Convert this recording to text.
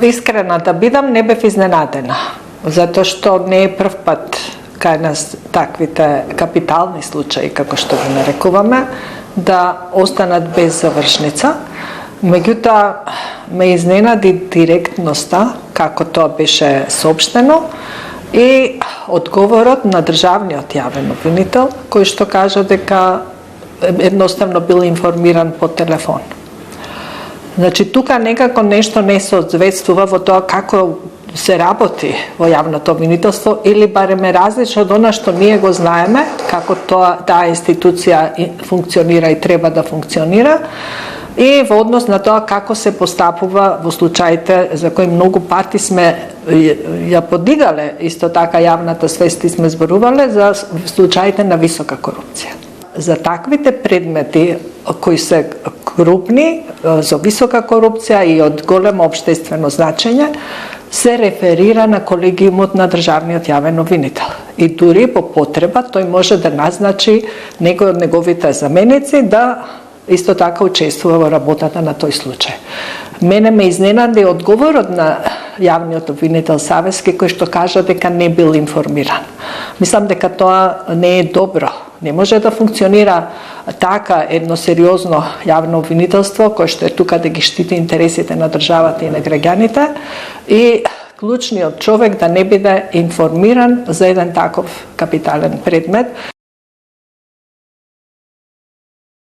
Искрена да бидам, не бев изненадена, затоа што не е прв пат кај нас таквите капитални случаи, како што ги нарекуваме, да останат без завршница. Меѓутоа, ме изненади директноста, како тоа беше соопштено, и одговорот на државниот јавен обвинител, кој што кажа дека едноставно бил информиран по телефон. Значи, тука некако нешто не соодветствува во тоа како се работи во јавното обвинителство, или барем е различно од она што ние го знаеме, како таа институција функционира и треба да функционира, и во однос на тоа како се постапува во случаите за кои многу пати сме ја подигале исто така јавната свест и сме зборувале за случаите на висока корупција. За таквите предмети кои се крупни, за висока корупција и од големо општествено значење, се реферира на колегиумот на државниот јавен обвинител. И дури по потреба тој може да назначи некој од неговите заменици да исто така учествува во работата на тој случај. Мене ме изненади одговорот на јавниот обвинител Савески, кој што кажа дека не бил информиран. Мислам дека тоа не е добро. Не може да функционира така едно сериозно јавно обвинителство кој што е тука да ги штити интересите на државата и на граѓаните, и клучниот човек да не биде информиран за еден таков капитален предмет.